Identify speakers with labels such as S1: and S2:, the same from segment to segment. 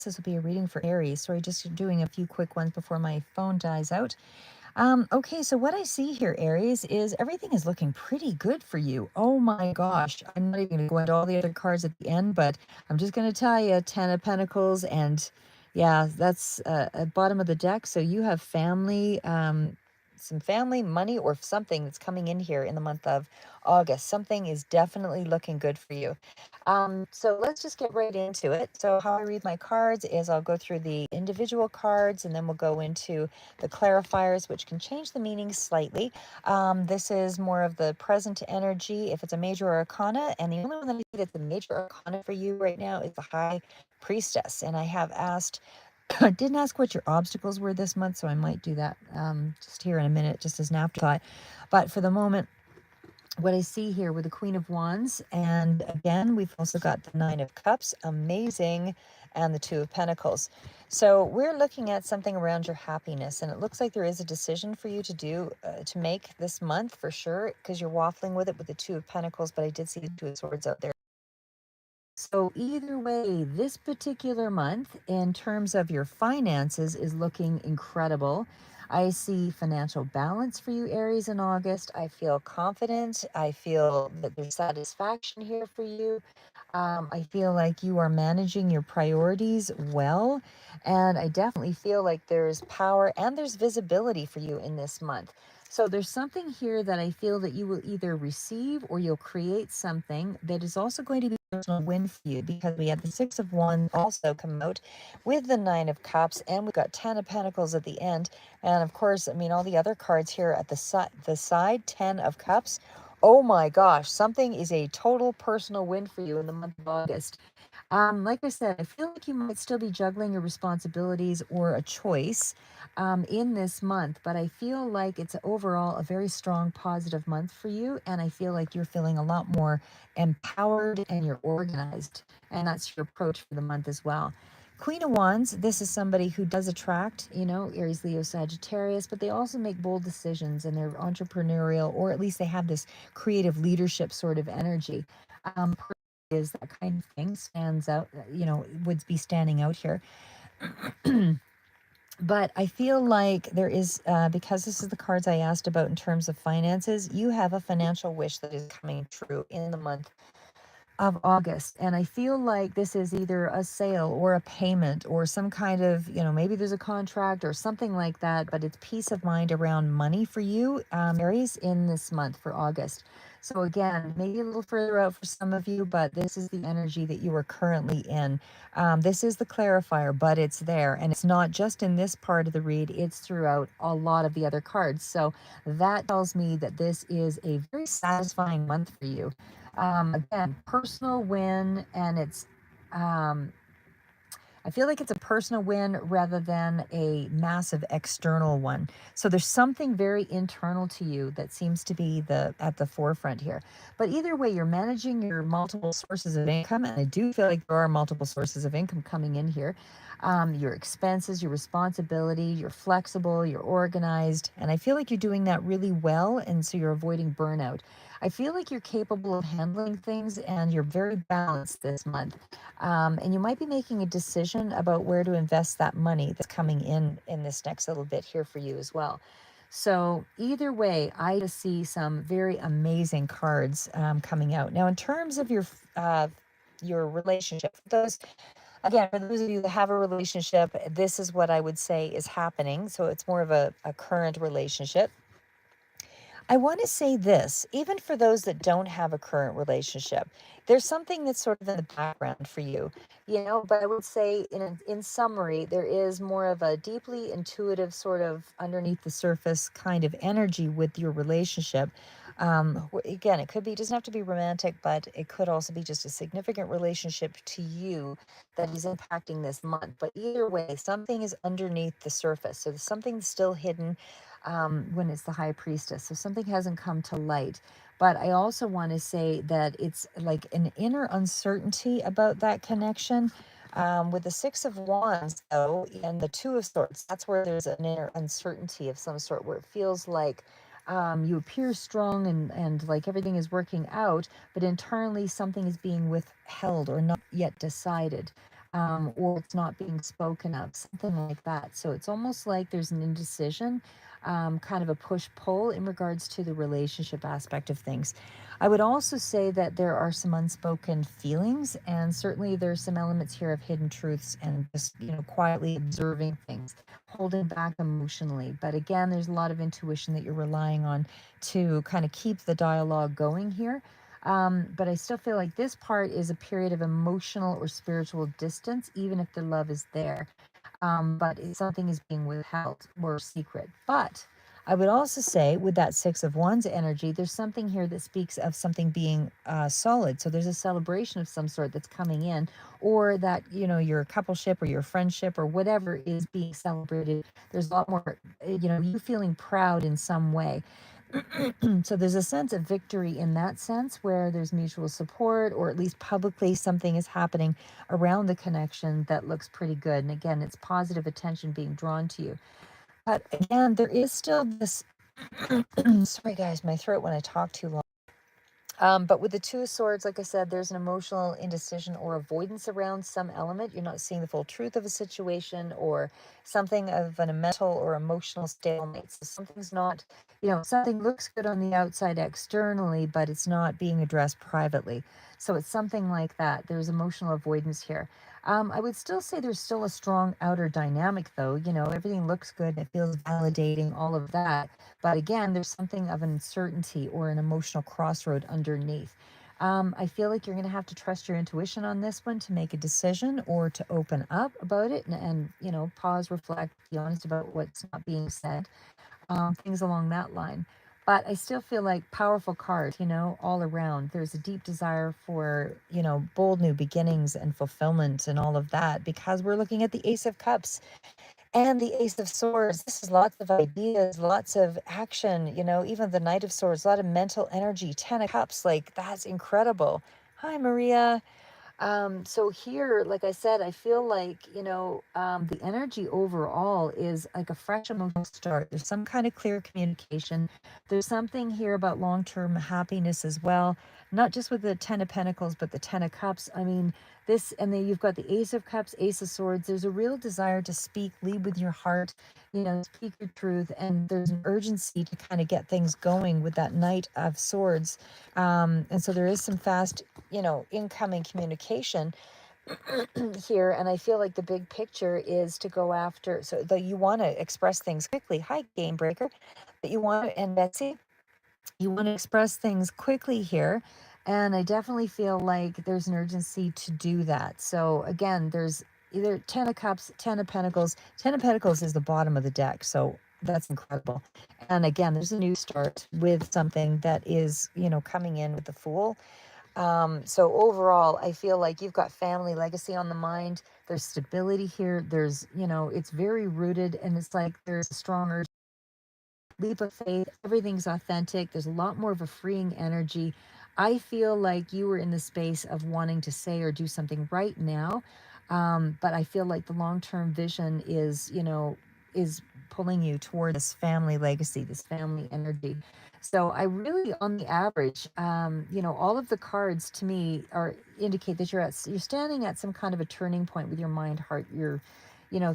S1: This will be a reading for Aries. Sorry, just doing a few quick ones before my phone dies out. Okay, so what I see here, Aries, is everything is looking pretty good for you. Oh my gosh. I'm not even going to go into all the other cards at the end, but I'm just going to tell you 10 of Pentacles. And yeah, that's at bottom of the deck. So you have family, some family, money, or something that's coming in here in the month of August. Something is definitely looking good for you. So let's just get right into it. So how I read my cards is I'll go through the individual cards and then we'll go into the clarifiers, which can change the meaning slightly. This is more of the present energy if it's a major arcana, and the only one that I see that's a major arcana for you right now is the High Priestess. And I have asked, I didn't ask what your obstacles were this month, so I might do that just here in a minute, just as an afterthought. But for the moment, what I see here with the Queen of Wands, and again, we've also got the Nine of Cups, amazing, and the Two of Pentacles. So we're looking at something around your happiness, and it looks like there is a decision for you to do, to make this month for sure, because you're waffling with it with the Two of Pentacles, but I did see the Two of Swords out there. So either way, this particular month, in terms of your finances, is looking incredible. I see financial balance for you, Aries, in August. I feel confident. I feel that there's satisfaction here for you. I feel like you are managing your priorities well. And I definitely feel like there's power and there's visibility for you in this month. So there's something here that I feel that you will either receive or you'll create something that is also going to be a personal win for you, because we had the Six of Wands also come out with the Nine of Cups, and we've got 10 of Pentacles at the end. And of course, I mean, all the other cards here at the side, 10 of Cups. Oh my gosh, something is a total personal win for you in the month of August. Like I said, I feel like you might still be juggling your responsibilities or a choice in this month, but I feel like it's overall a very strong, positive month for you. And I feel like you're feeling a lot more empowered and you're organized. And that's your approach for the month as well. Queen of Wands, this is somebody who does attract, Aries, Leo, Sagittarius, but they also make bold decisions and they're entrepreneurial, or at least they have this creative leadership sort of energy. Um, is that kind of thing stands out, would be standing out here. But I feel like there is, because this is the cards I asked about in terms of finances, you have a financial wish that is coming true in the month of August. And I feel like this is either a sale or a payment or some kind of, maybe there's a contract or something like that, but it's peace of mind around money for you, Aries, in this month for August. So again, maybe a little further out for some of you, but this is the energy that you are currently in. This is the clarifier, but it's there. And it's not just in this part of the read, it's throughout a lot of the other cards. So that tells me that this is a very satisfying month for you. Again, personal win, and um, I feel like it's a personal win rather than a massive external one. So there's something very internal to you that seems to be at the forefront here. But either way, you're managing your multiple sources of income, and I do feel like there are multiple sources of income coming in here. Your expenses, your responsibility, you're flexible, you're organized, and I feel like you're doing that really well, and so you're avoiding burnout. I feel like you're capable of handling things and you're very balanced this month. And you might be making a decision about where to invest that money that's coming in this next little bit here for you as well. So either way, I just see some very amazing cards coming out. Now, in terms of your relationship, for those of you that have a relationship, this is what I would say is happening. So it's more of a current relationship. I want to say this, even for those that don't have a current relationship, there's something that's sort of in the background for you, but I would say in summary, there is more of a deeply intuitive sort of underneath the surface kind of energy with your relationship. Again, it could be, doesn't have to be romantic, but it could also be just a significant relationship to you that is impacting this month. But either way, something is underneath the surface. So there's something still hidden when it's the high priestess. So something hasn't come to light. But I also want to say that it's like an inner uncertainty about that connection. With the Six of Wands, though, and the Two of Swords, that's where there's an inner uncertainty of some sort, where it feels like you appear strong and like everything is working out, but internally something is being withheld or not yet decided. or it's not being spoken of, something like that. So it's almost like there's an indecision, kind of a push pull in regards to the relationship aspect of things. I would also say that there are some unspoken feelings, and certainly there's some elements here of hidden truths and just, quietly observing things, holding back emotionally. But again, there's a lot of intuition that you're relying on to kind of keep the dialogue going here. But I still feel like this part is a period of emotional or spiritual distance, even if the love is there. But something is being withheld or secret. But I would also say, with that Six of Wands energy, there's something here that speaks of something being solid. So there's a celebration of some sort that's coming in, or that, your coupleship or your friendship or whatever is being celebrated. There's a lot more, you feeling proud in some way. So there's a sense of victory in that sense where there's mutual support, or at least publicly something is happening around the connection that looks pretty good. And again, it's positive attention being drawn to you. But again, there is still this sorry guys, my throat when I talk too long. But with the Two of Swords, like I said, there's an emotional indecision or avoidance around some element. You're not seeing the full truth of a situation, or something of a mental or emotional stalemate. So something's not, something looks good on the outside externally, but it's not being addressed privately. So it's something like that. There's emotional avoidance here. I would still say there's still a strong outer dynamic, though. Everything looks good, it feels validating, all of that. But again, there's something of an uncertainty or an emotional crossroad underneath. I feel like you're going to have to trust your intuition on this one to make a decision, or to open up about it, and pause, reflect, be honest about what's not being said, things along that line. But I still feel like powerful card, all around. There's a deep desire for, bold new beginnings and fulfillment and all of that, because we're looking at the Ace of Cups and the Ace of Swords. This is lots of ideas, lots of action, even the Knight of Swords, a lot of mental energy. Ten of Cups, like, that's incredible. Hi, Maria. So here, like I said, I feel like, the energy overall is like a fresh emotional start. There's some kind of clear communication. There's something here about long-term happiness as well, not just with the Ten of Pentacles, but the Ten of Cups. I mean, this, and then you've got the Ace of Cups, Ace of Swords. There's a real desire to speak, lead with your heart, speak your truth. And there's an urgency to kind of get things going with that Knight of Swords. And so there is some fast, incoming communication here. And I feel like the big picture is to go after, so that you want to express things quickly. Hi, Game Breaker. That you want to, and Betsy, you want to express things quickly here. And I definitely feel like there's an urgency to do that. So again, there's either Ten of Cups, Ten of Pentacles. Ten of Pentacles is the bottom of the deck. So that's incredible. And again, there's a new start with something that is, coming in with the Fool. So overall, I feel like you've got family legacy on the mind. There's stability here. There's, it's very rooted, and it's like there's a stronger leap of faith. Everything's authentic. There's a lot more of a freeing energy. I feel like you were in the space of wanting to say or do something right now. But I feel like the long-term vision is pulling you toward this family legacy, this family energy. So I really, on the average, all of the cards to me are indicate that you're standing at some kind of a turning point with your mind, heart, your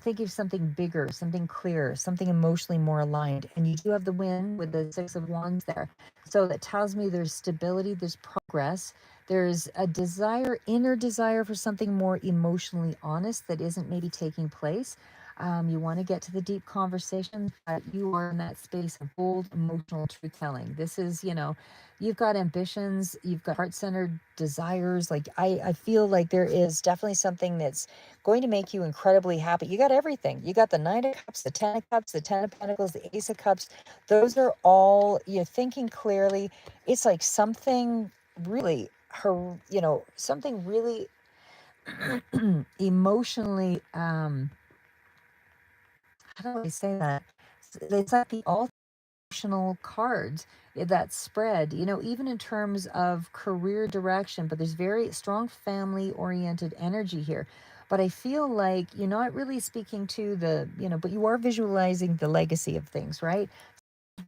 S1: think of something bigger, something clearer, something emotionally more aligned. And you do have the win with the Six of Wands there. So that tells me there's stability, there's progress, there's a desire, inner desire for something more emotionally honest that isn't maybe taking place. You want to get to the deep conversation, but you are in that space of bold, emotional truth telling. This is, you've got ambitions, you've got heart centered desires. Like, I feel like there is definitely something that's going to make you incredibly happy. You got everything. You got the Nine of Cups, the Ten of Cups, the Ten of Pentacles, the Ace of Cups. Those are all, you're thinking clearly. It's like something really, something really emotionally, how do I say that? It's like the emotional cards that spread, even in terms of career direction, but there's very strong family oriented energy here. But I feel like you're not really speaking to the, but you are visualizing the legacy of things, right?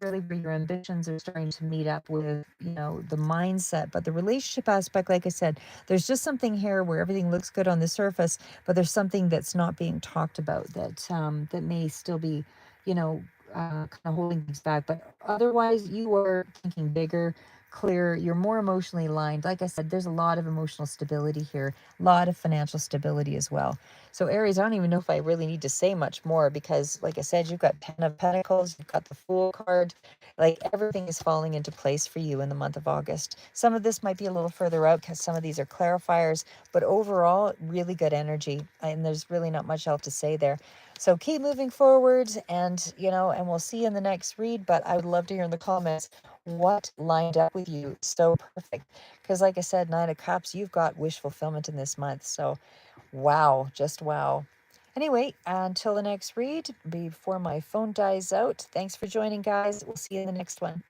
S1: really where your ambitions are starting to meet up with, the mindset. But the relationship aspect, like I said, there's just something here where everything looks good on the surface, but there's something that's not being talked about that may still be, kind of holding things back. But otherwise, you are thinking bigger, clearer. You're more emotionally aligned. Like I said, there's a lot of emotional stability here, a lot of financial stability as well. So Aries, I don't even know if I really need to say much more because, like I said, you've got Ten of Pentacles, you've got the Fool card. Like everything is falling into place for you in the month of August. Some of this might be a little further out because some of these are clarifiers, but overall, really good energy. And there's really not much else to say there. So keep moving forward and we'll see you in the next read. But I would love to hear in the comments what lined up with you so perfect. Because, like I said, Nine of Cups, you've got wish fulfillment in this month. So wow, just wow. Anyway, until the next read, before my phone dies out, thanks for joining, guys. We'll see you in the next one.